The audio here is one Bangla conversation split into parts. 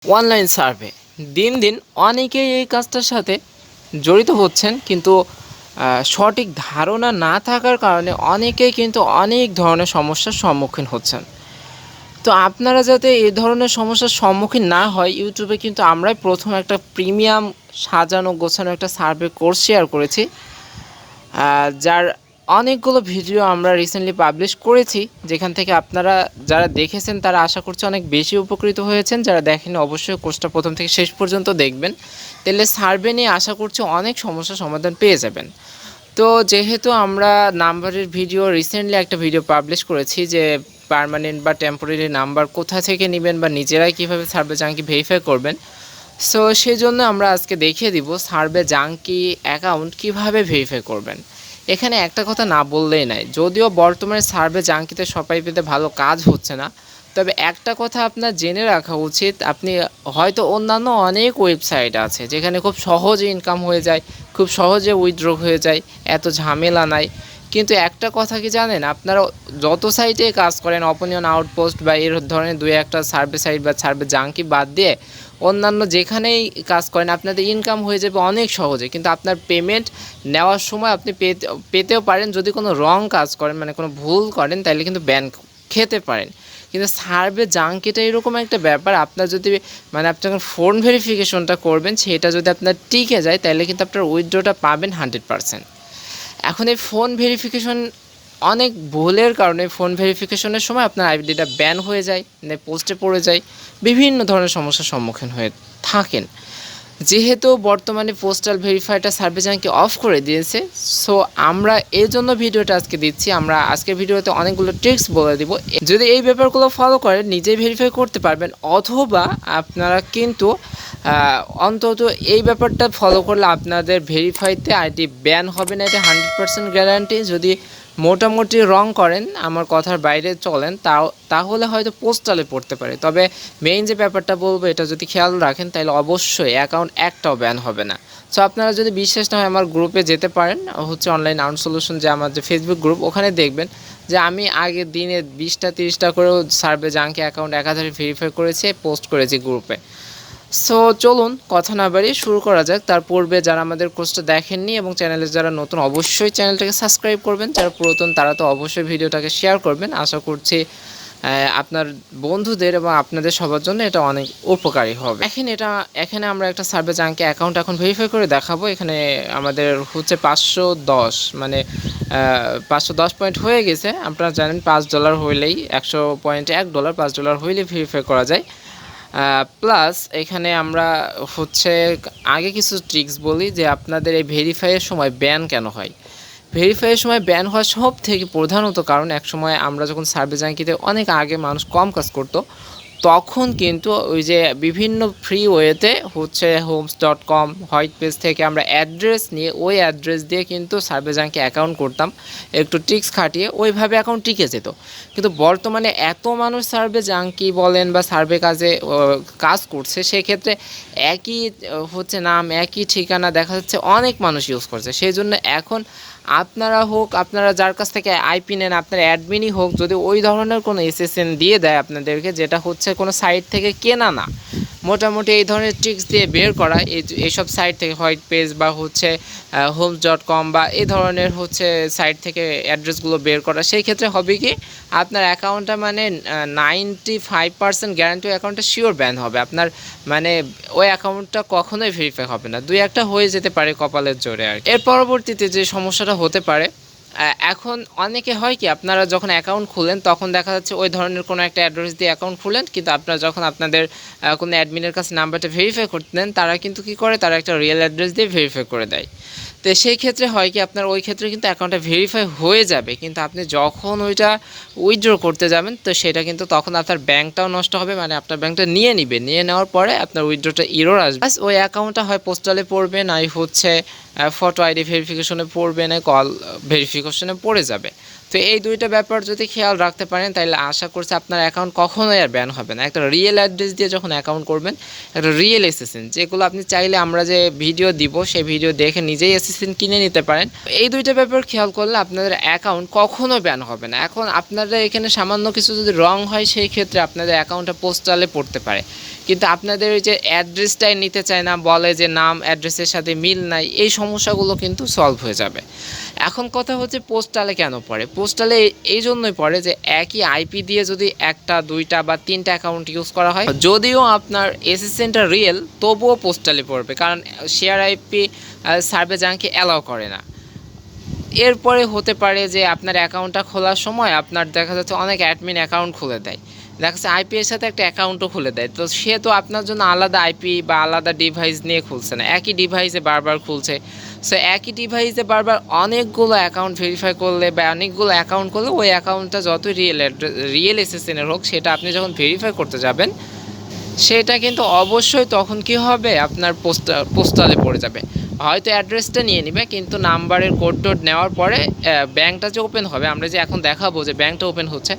অনলাইন সার্ভে দিন দিন অনেকেই এই কাজটার সাথে জড়িত হচ্ছেন, কিন্তু সঠিক ধারণা না থাকার কারণে অনেকেই কিন্তু অনেক ধরনের সমস্যার সম্মুখীন হচ্ছেন। তো আপনারা যাতে এই ধরনের সমস্যার সম্মুখীন না হয়, ইউটিউবে কিন্তু আমরাই প্রথম একটা প্রিমিয়াম সাজানো গোছানো একটা সার্ভে কোর্স শেয়ার করেছি, যার অনেকগুলো ভিডিও আমরা রিসেন্টলি পাবলিশ করেছি, যেখান থেকে আপনারা যারা দেখেছেন তারা আশা করছি অনেক বেশি উপকৃত হয়েছেন। যারা দেখেন অবশ্যই কোর্সটা প্রথম থেকে শেষ পর্যন্ত দেখবেন, তাহলে সার্ভে নিয়ে আশা করছি অনেক সমস্যার সমাধান পেয়ে যাবেন। তো যেহেতু আমরা নাম্বারের ভিডিও রিসেন্টলি একটা ভিডিও পাবলিশ করেছি যে পার্মানেন্ট বা টেম্পোরারি নাম্বার কোথা থেকে নেবেন বা নিজেরাই কীভাবে সার্ভে জাঙ্কি ভেরিফাই করবেন, সো সেই জন্য আমরা আজকে দেখিয়ে দিব সার্ভে জাঙ্কি অ্যাকাউন্ট কিভাবে ভেরিফাই করবেন। এখানে একটা কথা না বললেই নাই, যদিও বর্তমানে সার্ভে জাঙ্কিতে সবাই পেতে ভালো কাজ হচ্ছে না, তবে একটা কথা আপনার জেনে রাখা উচিত, আপনি হয়তো অন্যান্য অনেক ওয়েবসাইট আছে যেখানে খুব সহজে ইনকাম হয়ে যায়, খুব সহজে উইথড্র হয়ে যায়, এত ঝামেলা নাই। কিন্তু একটা কথা কি জানেন, আপনারা যত সাইটে কাজ করেন, অপিনিয়ন আউটপোস্ট বা এর ধরনের দুই একটা সার্ভে সাইট বা সার্ভে জাঙ্কি বাদ দিয়ে অন্যান্য যেখানেই কাজ করেন আপনাদের ইনকাম হয়ে যাবে অনেক সহজে, কিন্তু আপনার পেমেন্ট নেওয়ার সময় আপনি পেতেও পারেন যদি কোনো রং কাজ করেন, মানে কোনো ভুল করেন, তাহলে কিন্তু ব্যান খেতে পারেন। কিন্তু সার্ভে জাঙ্কিটা এরকম একটা ব্যাপার, আপনার যদি মানে আপনি যখন ফোন ভেরিফিকেশনটা করবেন সেটা যদি আপনার টিকে যায়, তাহলে কিন্তু আপনার উইথড্রটা পাবেন 100%। এখন এই ফোন ভেরিফিকেশন অনেক ভুলের কারণে ফোন ভেরিফিকেশনের সময় আপনার আইডিটা ব্যান হয়ে যায়, পোস্টে পড়ে যায়, বিভিন্ন ধরনের সমস্যার সম্মুখীন হয়ে থাকেন। যেহেতু বর্তমানে পোস্টাল ভেরিফাইটা সার্ভে জাঙ্কি অফ করে দিয়েছে, সো আমরা এই জন্য ভিডিওটা আজকে দিচ্ছি। আমরা আজকের ভিডিওতে অনেকগুলো ট্রিক্স বলে দিব, যদি এই ব্যাপারগুলো ফলো করেন নিজেই ভেরিফাই করতে পারবেন, অথবা আপনারা কিন্তু অন্তত এই ব্যাপারটা ফলো করলে আপনাদের ভেরিফাইতে আইডি ব্যান হবে না, এটা 100% গ্যারান্টি। যদি মোটামুটি রং করেন, আমার কথার বাইরে চলেন, তাহলে হয়তো পোস্টালে পড়তে পারে, তবে মেইন যে ব্যাপারটা বলবো এটা যদি খেয়াল রাখেন তাহলে অবশ্যই অ্যাকাউন্ট একটাও ব্যান হবে না। সো আপনারা যদি বিশ্বাস না হয় আমার গ্রুপে যেতে পারেন, অনলাইন আর্ন সলিউশন যে আমার যে ফেসবুক গ্রুপ, ওখানে দেখবেন যে আমি আগের দিনে 20-30টা করেও সার্ভে জাঙ্কি অ্যাকাউন্ট একাধারে ভেরিফাই করেছি, পোস্ট করেছি গ্রুপে। সো চলুন কথা না বাড়িয়ে শুরু করা যাক। তার পূর্বে যারা আমাদের কোর্সটা দেখেননি এবং চ্যানেলে যারা নতুন, অবশ্যই চ্যানেলটাকে সাবস্ক্রাইব করবেন, যারা পুরাতন তারা তো অবশ্যই ভিডিওটাকে শেয়ার করবেন। আশা করছি আপনার বন্ধুদের এবং আপনাদের সবার জন্য এটা অনেক উপকারী হবে। এখানে আমরা একটা সার্ভে জাঙ্কি অ্যাকাউন্ট এখন ভেরিফাই করে দেখাবো। এখানে আমাদের হচ্ছে 510, মানে 510 পয়েন্ট হয়ে গেছে। আপনারা জানেন $5 হইলেই, 100 পয়েন্টে $1, $5 হইলেই ভেরিফাই করা যায়। প্লাস এখানে আমরা আগে কিছু ট্রিক্স বলি যে আপনাদের এই ভেরিফাইয়ের সময় ব্যান কেন হয়। ভেরিফাইয়ের সময় ব্যান হওয়ার সব থেকে প্রধানত কারণ, এক সময় আমরা যখন সার্ভে জাঙ্কিতে অনেক আগে মানুষ কম কাজ করতো, তখন কিন্তু ওই যে বিভিন্ন ফ্রি ওয়েতে homes.com হোয়াইট পেজ থেকে আমরা অ্যাড্রেস নিয়ে ওই অ্যাড্রেস দিয়ে কিন্তু সার্ভে জাঙ্কি অ্যাকাউন্ট করতাম, একটু ট্রিক্স খাটিয়ে ওইভাবে অ্যাকাউন্ট টিকে যেত। কিন্তু বর্তমানে এত মানুষ সার্ভে জাঙ্কি বলেন বা সার্ভে কাজ করছে, সেক্ষেত্রে একই নাম একই ঠিকানা দেখা যাচ্ছে অনেক মানুষ ইউজ করছে। সেই জন্য এখন আপনারা যার কাছ থেকে আইপি নেন, আপনার অ্যাডমিনই হোক, যদি ওই ধরনের কোনো এসএসএন দিয়ে দেয় আপনাদেরকে, যেটা কোনো সাইট থেকে কেনা না, মোটামুটি এই ধরনের ট্রিক্স দিয়ে বের করা, এইসব সাইট থেকে হোয়াইট পেজ বা homes.com বা এই ধরনের সাইট থেকে অ্যাড্রেসগুলো বের করা, সেই ক্ষেত্রে হবে কি আপনার অ্যাকাউন্টটা 95% গ্যারান্টি অ্যাকাউন্টটা শিওর ব্যান হবে। আপনার ওই অ্যাকাউন্টটা কখনোই ভেরিফাই হবে না, দুই একটা হয়ে যেতে পারে কপালের জোরে আর। এর পরবর্তীতে যে সমস্যাটা হতে পারে, এখন অনেকে হয় কি, আপনারা যখন অ্যাকাউন্ট খুলেন তখন দেখা যাচ্ছে ওই ধরনের কোনো একটা অ্যাড্রেস দিয়ে অ্যাকাউন্ট খুলেন, কিন্তু আপনারা যখন আপনাদের কোনো অ্যাডমিনের কাছে নাম্বারটা ভেরিফাই করতে দেন, তারা কিন্তু কী করে, তারা একটা রিয়েল অ্যাড্রেস দিয়ে ভেরিফাই করে দেয়। তো সেই ক্ষেত্রে হয় কি, আপনার ওই ক্ষেত্রে কিন্তু অ্যাকাউন্টটা ভেরিফাই হয়ে যাবে, কিন্তু আপনি যখন ওইটা উইথড্র করতে যাবেন, তো সেটা কিন্তু তখন আপনার ব্যাংকটাও নষ্ট হবে, আপনার ব্যাংকটা নিয়ে নেওয়ার পরে আপনার উইথড্রটা ইরর আসবে। ওই অ্যাকাউন্টটা হয় পোস্টালে পড়বে, নাই ফটো আইডি ভেরিফিকেশনে পড়বে, না কল ভেরিফিকেশনে পড়ে যাবে। তো এই দুইটা ব্যাপার যদি খেয়াল রাখতে পারেন তাহলে আশা করছি আপনার অ্যাকাউন্ট কখনোই আর ব্যান হবে না। একটা রিয়েল অ্যাড্রেস দিয়ে যখন অ্যাকাউন্ট করবেন, একটা রিয়েল এসএসএন, যেগুলো আপনি চাইলে আমরা যে ভিডিও দিব সেই ভিডিও দেখে নিজেই এসএসএন কিনে নিতে পারেন। এই দুইটা ব্যাপার খেয়াল করলে আপনাদের অ্যাকাউন্ট কখনো ব্যান হবে না। এখন আপনারা এখানে সামান্য কিছু যদি রং হয় সেই ক্ষেত্রে আপনাদের অ্যাকাউন্টটা পোস্টালে পড়তে পারে, কিন্তু আপনাদের ওই যে অ্যাড্রেসটাই নিতে চায় না, বলে যে নাম অ্যাড্রেসের সাথে মিল নাই, এই সমস্যাগুলো কিন্তু সলভ হয়ে যাবে। এখন কথা হচ্ছে পোস্টালে কেন পড়ে? পোস্টালে এই জন্যই পড়ে যে একই আইপি দিয়ে যদি একটা, দুইটা বা তিনটা অ্যাকাউন্ট ইউজ করা হয়, যদিও আপনার এসএসএনটা রিয়েল তবুও পোস্টালে পড়বে, কারণ share IP survey junky allow করে না। এরপরে হতে পারে যে আপনার অ্যাকাউন্টটা খোলার সময় আপনার দেখা যাচ্ছে অনেক অ্যাডমিন অ্যাকাউন্ট খুলে দেয়, দেখা যাচ্ছে আইপি এর সাথে একটা অ্যাকাউন্টও খুলে দেয়। তো সে তো আপনার জন্য আলাদা আইপি বা আলাদা ডিভাইস নিয়ে খুলছে না, একই ডিভাইসে বারবার খুলছে। সো একই ডিভাইসে বারবার অনেকগুলো অ্যাকাউন্ট ভেরিফাই করলে বা অনেকগুলো অ্যাকাউন্ট করলে ওই অ্যাকাউন্টটা যতই রিয়েল এসএসএনের হোক, সেটা আপনি যখন ভেরিফাই করতে যাবেন সেটা কিন্তু অবশ্যই তখন কি হবে, আপনার পোস্টালে পড়ে যাবে। হয়তো অ্যাড্রেসটা নিয়ে নেবে, কিন্তু নাম্বারের কোড টোড নেওয়ার পরে ব্যাঙ্কটা যে ওপেন হবে, আমরা যে এখন দেখাবো যে ব্যাঙ্কটা ওপেন হচ্ছে,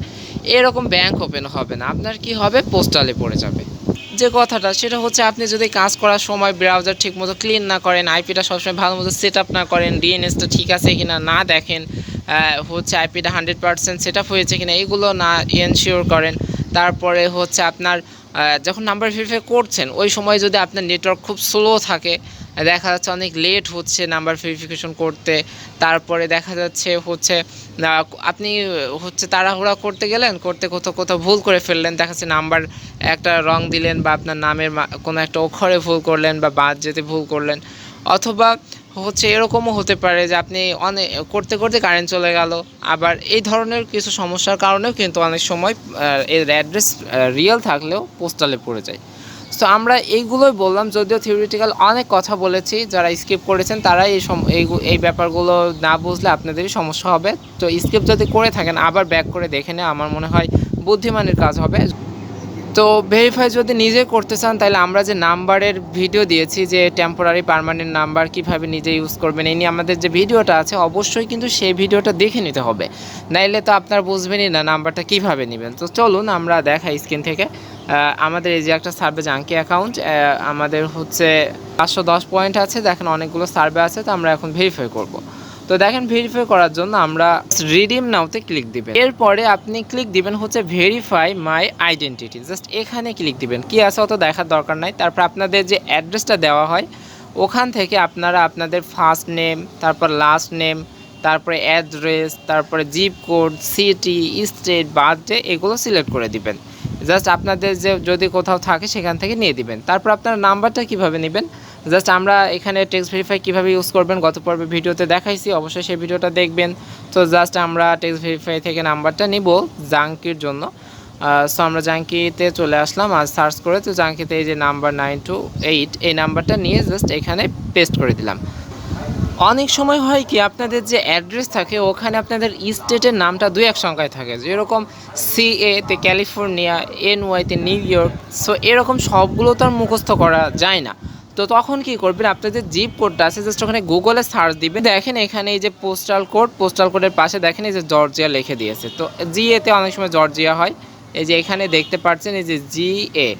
এরকম ব্যাঙ্ক ওপেন হবে না, আপনার কি হবে, পোস্টালে পড়ে যাবে। যে কথাটা সেটা হচ্ছে আপনি যদি কাজ করার সময় ব্রাউজার ঠিকমতো ক্লিন না করেন, আইপিটা সবসময় ভালো মতো সেট আপ না করেন, ডিএনএসটা ঠিক আছে কিনা না দেখেন, হচ্ছে আইপিটা 100% সেট আপ হয়েছে কিনা এগুলো না এনশিওর করেন, তারপরে হচ্ছে আপনার যখন নাম্বার ভেরিফাই করছেন ওই সময় যদি আপনার নেটওয়ার্ক খুব স্লো থাকে, দেখা যাচ্ছে অনেক লেট হচ্ছে নাম্বার ভেরিফিকেশন করতে, তারপরে দেখা যাচ্ছে হচ্ছে আপনি হচ্ছে তাড়াহুড়া করতে গেলেন, করতে কোথাও কোথাও ভুল করে ফেললেন, দেখা যাচ্ছে নাম্বার একটা রং দিলেন বা আপনার নামের কোনো একটা অক্ষরে ভুল করলেন বা বাদ যেতে ভুল করলেন, অথবা হচ্ছে এরকমও হতে পারে যে আপনি অনেক করতে করতে কারেন্ট চলে গেল। আবার এই ধরনের কিছু সমস্যার কারণেও কিন্তু অনেক সময় এর অ্যাড্রেস রিয়েল থাকলেও পোস্টালে পড়ে যায়। সো আমরা এইগুলোই বললাম, যদিও থিওরিটিক্যাল অনেক কথা বলেছি, যারা স্কিপ করেছেন তারা এই ব্যাপারগুলো না বুঝলে আপনাদেরই সমস্যা হবে। তো স্কিপ যদি করে থাকেন আবার ব্যাক করে দেখে নেওয়া আমার মনে হয় বুদ্ধিমানের কাজ হবে। তো ভেরিফাই যদি নিজে করতে চান তাহলে আমরা যে নাম্বারের ভিডিও দিয়েছি, যে টেম্পোরারি পার্মানেন্ট নাম্বার কীভাবে নিজে ইউজ করবেন এই নিয়ে আমাদের যে ভিডিওটা আছে, অবশ্যই কিন্তু সেই ভিডিওটা দেখে নিতে হবে, নাইলে তো আপনার বুঝবেনই না নাম্বারটা কীভাবে নেবেন। তো চলুন আমরা দেখাই স্ক্রিন থেকে আমাদের এই যে একটা সার্ভে জাঙ্কি অ্যাকাউন্ট, আমাদের হচ্ছে 510 পয়েন্ট আছে, দেখেন অনেকগুলো সার্ভে আছে। তো আমরা এখন ভেরিফাই করব। তো দেখেন ভেরিফাই করার জন্য আমরা রিডিম নাওতে ক্লিক দিবেন, এরপরে আপনি ক্লিক দিবেন হচ্ছে ভেরিফাই মাই আইডেন্টিটি, জাস্ট এখানে ক্লিক দিবেন, কি আছে অত দেখার দরকার নাই। তারপর আপনাদের যে অ্যাড্রেসটা দেওয়া হয় ওখান থেকে আপনারা আপনাদের ফার্স্ট নেম, তারপর লাস্ট নেম, তারপরে অ্যাড্রেস, তারপরে zip code, city, state, birthday এগুলো সিলেক্ট করে দিবেন। জাস্ট আপনাদের যে যদি কোথাও থাকে সেখান থেকে নিয়ে দিবেন। তারপর আপনার নাম্বারটা কিভাবে নেবেন, জাস্ট আমরা এখানে টেক্সট ভেরিফাই কীভাবে ইউজ করবেন গত পর্বে ভিডিওতে দেখাইছি, অবশ্যই সেই ভিডিওটা দেখবেন। তো জাস্ট আমরা টেক্সট ভেরিফাই থেকে নাম্বারটা নিব জাঙ্কির জন্য। সো আমরা জাঙ্কিতে চলে আসলাম আর সার্চ করে, তো জাঙ্কিতে এই যে নাম্বার 928 এই নাম্বারটা নিয়ে জাস্ট এখানে পেস্ট করে দিলাম। অনেক সময় হয় কি আপনাদের যে অ্যাড্রেস থাকে ওখানে আপনাদের স্টেটের নামটা 2-1 সংখ্যায় থাকে, যেরকম সিএতে ক্যালিফোর্নিয়া, এনওয়াইতে নিউ ইয়র্ক। সো এরকম সবগুলো তো আর মুখস্থ করা যায় না। তো তখন কি করবেন, আপনাদের জিপ কোডটা আছে জাস্ট ওখানে গুগলে সার্চ দিবেন, দেখেন এখানে এই যে পোস্টাল কোডের পাশে দেখেন এই যে জর্জিয়া লিখে দিয়েছে। তো জিএতে অনেক সময় জর্জিয়া হয়, এই যে এখানে দেখতে পাচ্ছেন এই যে জিএ,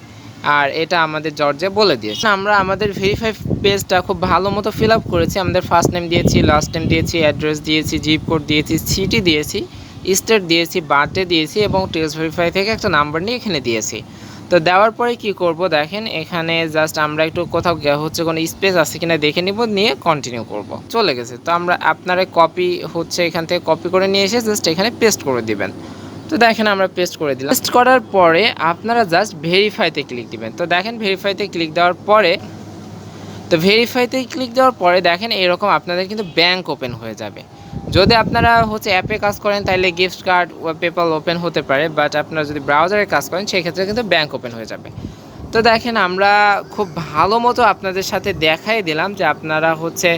আর এটা আমাদের জর্জে বলে দিয়েছে। আমরা আমাদের ভেরিফাই পেজটা খুব ভালো মতো ফিল আপ করেছি, আমাদের ফার্স্ট নেম দিয়েছি, লাস্ট নেম দিয়েছি, অ্যাড্রেস দিয়েছি, জিপ কোড দিয়েছি, সিটি দিয়েছি, স্টেট দিয়েছি, বার্থডে দিয়েছি এবং টেক্সট ভেরিফাই থেকে একটা নাম্বার নিয়ে এখানে দিয়েছি। তো দেওয়ার পরে কি করব, দেখেন এখানে জাস্ট আমরা একটু কোথাও হচ্ছে কোনো স্পেস আছে কিনা দেখে নিব, নিয়ে কন্টিনিউ করব। চলে গেছে। তো আমরা আপনারা কপি হচ্ছে এখান থেকে কপি করে নিয়ে এসে জাস্ট এখানে পেস্ট করে দিবেন। তো দেখেন আমরা পেস্ট করে দিলাম। পেস্ট করার পরে আপনারা জাস্ট ভেরিফাইতে ক্লিক দিবেন। তো দেখেন ভেরিফাইতে ক্লিক দেওয়ার পরে দেখেন এরকম আপনাদের কিন্তু ব্যাংক ওপেন হয়ে যাবে। যদি আপনারা হচ্ছে অ্যাপে কাজ করেন তাহলে গিফট কার্ড ও পেপাল ওপেন হতে পারে, বাট আপনারা যদি ব্রাউজারে কাজ করেন সেক্ষেত্রে কিন্তু ব্যাংক ওপেন হয়ে যাবে। তো দেখেন আমরা খুব ভালো মতো আপনাদের সাথে দেখাই দিলাম যে আপনারা হচ্ছে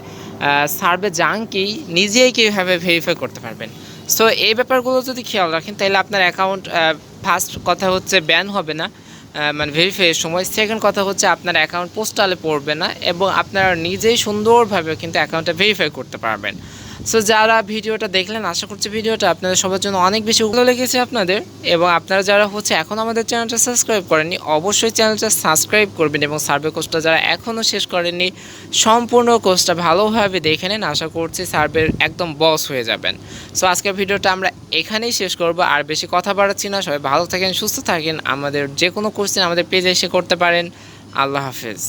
সার্ভে জাঙ্কি নিজেই কীভাবে ভেরিফাই করতে পারবেন। সো এই ব্যাপারগুলো যদি খেয়াল রাখেন তাহলে আপনার অ্যাকাউন্ট ফার্স্ট কথা হচ্ছে ব্যান হবে না, মানে ভেরিফাইয়ের সময়। সেকেন্ড কথা হচ্ছে আপনার অ্যাকাউন্ট পোস্টালে পড়বে না এবং আপনারা নিজেই সুন্দরভাবে কিন্তু অ্যাকাউন্টটা ভেরিফাই করতে পারবেন। সো যারা ভিডিওটা দেখলেন, আশা করছি ভিডিওটা আপনাদের সবার জন্য অনেক বেশি ভালো লেগেছে আপনাদের। এবং আপনারা যারা এখন আমাদের চ্যানেলটা সাবস্ক্রাইব করেননি, অবশ্যই চ্যানেলটা সাবস্ক্রাইব করবেন এবং সার্ভে কোর্সটা যারা এখনও শেষ করেননি, সম্পূর্ণ কোর্সটা ভালোভাবে দেখে নেন। আশা করছি সার্ভের একদম বস হয়ে যাবেন। সো আজকের ভিডিওটা আমরা এখানেই শেষ করব, আর বেশি কথা বাড়াচ্ছি না। সবাই ভালো থাকেন, সুস্থ থাকেন। আমাদের যে কোনো কোশ্চেন আমাদের পেজে এসে করতে পারেন। আল্লাহ হাফেজ।